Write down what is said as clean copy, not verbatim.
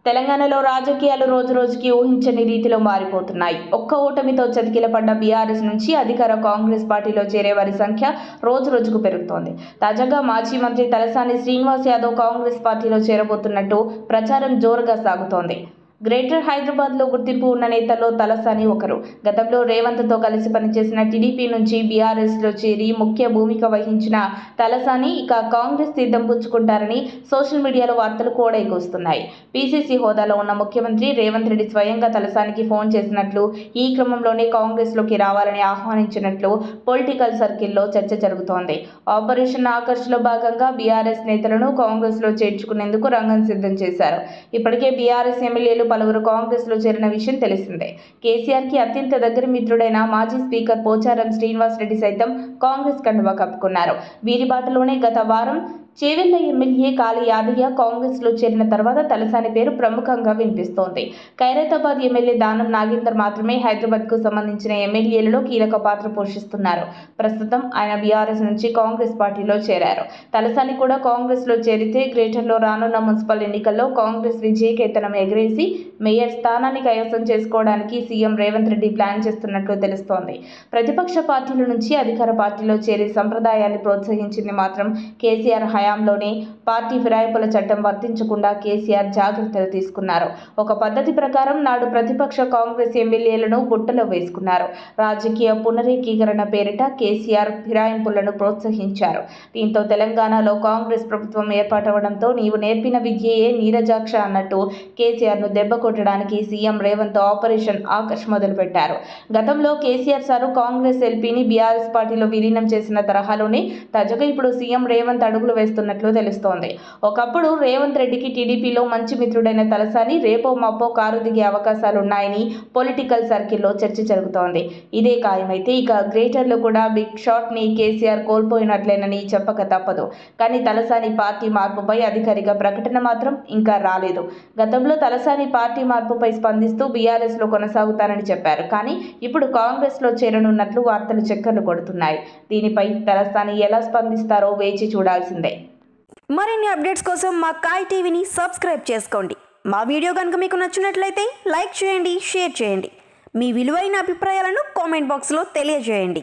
తెలంగాణలో రాజకీయాలు రోజురోజుకి ఊహించని రీతిలో మారిపోతున్నాయి. ఒక్క ఓటమితో చతికిలపడ్డ బీఆర్ఎస్ నుంచి అధికార కాంగ్రెస్ పార్టీలో చేరే వారి సంఖ్య రోజురోజుకు పెరుగుతోంది. తాజాగా మాజీ మంత్రి తలసాని శ్రీనివాస్ యాదవ్ కాంగ్రెస్ పార్టీలో చేరబోతున్నట్టు ప్రచారం జోరుగా సాగుతోంది. గ్రేటర్ హైదరాబాద్లో గుర్తింపు ఉన్న నేతల్లో తలసాని ఒకరు. గతంలో రేవంత్తో కలిసి పనిచేసిన టీడీపీ నుంచి బీఆర్ఎస్లో చేరి ముఖ్య భూమిక వహించిన తలసాని ఇక కాంగ్రెస్ తీర్థం పుచ్చుకుంటారని సోషల్ మీడియాలో వార్తలు కోడైకొస్తున్నాయి. పీసీసీ హోదాలో ఉన్న ముఖ్యమంత్రి రేవంత్ రెడ్డి స్వయంగా తలసానికి ఫోన్ చేసినట్లు, ఈ క్రమంలోనే కాంగ్రెస్లోకి రావాలని ఆహ్వానించినట్లు పొలిటికల్ సర్కిల్లో చర్చ జరుగుతోంది. ఆపరేషన్ ఆకర్ష్లో భాగంగా బీఆర్ఎస్ నేతలను కాంగ్రెస్లో చేర్చుకునేందుకు రంగం సిద్ధం చేశారు. ఇప్పటికే బీఆర్ఎస్ ఎమ్మెల్యేలు పలువురు కాంగ్రెస్లో చేరిన విషయం తెలిసిందే. కేసీఆర్కి అత్యంత దగ్గర మిత్రుడైన మాజీ స్పీకర్ పోచారం శ్రీనివాస్ రెడ్డి సైతం కాంగ్రెస్ కండువా కప్పుకున్నారు. వీరి బాటలోనే గత వారం చేవెళ్ల ఎమ్మెల్యే కాళీ యాదయ్య కాంగ్రెస్లో చేరిన తర్వాత తలసాని పేరు ప్రముఖంగా వినిపిస్తోంది. ఖైరతాబాద్ ఎమ్మెల్యే దానం నాగేందర్ మాత్రమే హైదరాబాద్కు సంబంధించిన ఎమ్మెల్యేలలో కీలక పాత్ర పోషిస్తున్నారు. ప్రస్తుతం ఆయన బీఆర్ఎస్ నుంచి కాంగ్రెస్ పార్టీలో చేరారు. తలసాని కూడా కాంగ్రెస్లో చేరితే గ్రేటర్లో రానున్న మున్సిపల్ ఎన్నికల్లో కాంగ్రెస్ విజయకేతనం ఎగరేసి మేయర్ స్థానాన్ని కైవసం చేసుకోవడానికి సీఎం రేవంత్ రెడ్డి ప్లాన్ చేస్తున్నట్లు తెలుస్తోంది. ప్రతిపక్ష పార్టీల నుంచి అధికార పార్టీలో చేరే సంప్రదాయాన్ని ప్రోత్సహించింది మాత్రం కేసీఆర్ హయాంలోనే. పార్టీ ఫిరాయింపుల చట్టం వర్తించకుండా కేసీఆర్ జాగ్రత్తలు తీసుకున్నారు. ఒక పద్ధతి ప్రకారం నాడు ప్రతిపక్ష కాంగ్రెస్ ఎమ్మెల్యేలను బుట్టలో వేసుకున్నారు. రాజకీయ పునరేకీకరణ పేరిట కేసీఆర్ ఫిరాయింపులను ప్రోత్సహించారు. దీంతో తెలంగాణలో కాంగ్రెస్ ప్రభుత్వం ఏర్పాటవడంతో నీవు నేర్పిన విద్యయే నీరజాక్ష అన్నట్టు కేసీఆర్ను దెబ్బ కొట్టడానికి సీఎం రేవంత్ ఆపరేషన్ ఆకర్ష్ మొదలుపెట్టారు. గతంలో కేసీఆర్ సారు కాంగ్రెస్ ఎల్పీని బీఆర్ఎస్ పార్టీలో విలీనం చేసిన తరహాలోనే తాజాగా ఇప్పుడు సీఎం రేవంత్ అడుగులు వేస్తున్నట్లు తెలుస్తోంది. ఒకప్పుడు రేవంత్ రెడ్డికి టీడీపీలో మంచి మిత్రుడైన తలసాని రేపో మాపో కారు దిగే అవకాశాలున్నాయని పొలిటికల్ సర్కిల్లో చర్చ జరుగుతోంది. ఇదే ఖాయమైతే ఇక గ్రేటర్లో కూడా బిగ్ షాట్ని కేసీఆర్ కోల్పోయినట్లేనని చెప్పక తప్పదు. కానీ తలసాని పార్టీ మార్పుపై అధికారిక ప్రకటన మాత్రం ఇంకా రాలేదు. గతంలో తలసాని పార్టీ మార్పుపై స్పందిస్తూ బీఆర్ఎస్లో కొనసాగుతానని చెప్పారు. కానీ ఇప్పుడు కాంగ్రెస్లో చేరనున్నట్లు వార్తలు చక్కర్లు కొడుతున్నాయి. దీనిపై తలసాని ఎలా స్పందిస్తారో వేచి చూడాల్సిందే. మరిన్ని అప్డేట్స్ కోసం మా కాయ్ టీవీని సబ్స్క్రైబ్ చేసుకోండి. మా వీడియో కనుక మీకు నచ్చినట్లయితే లైక్ చేయండి, షేర్ చేయండి. మీ విలువైన అభిప్రాయాలను కామెంట్ బాక్స్లో తెలియజేయండి.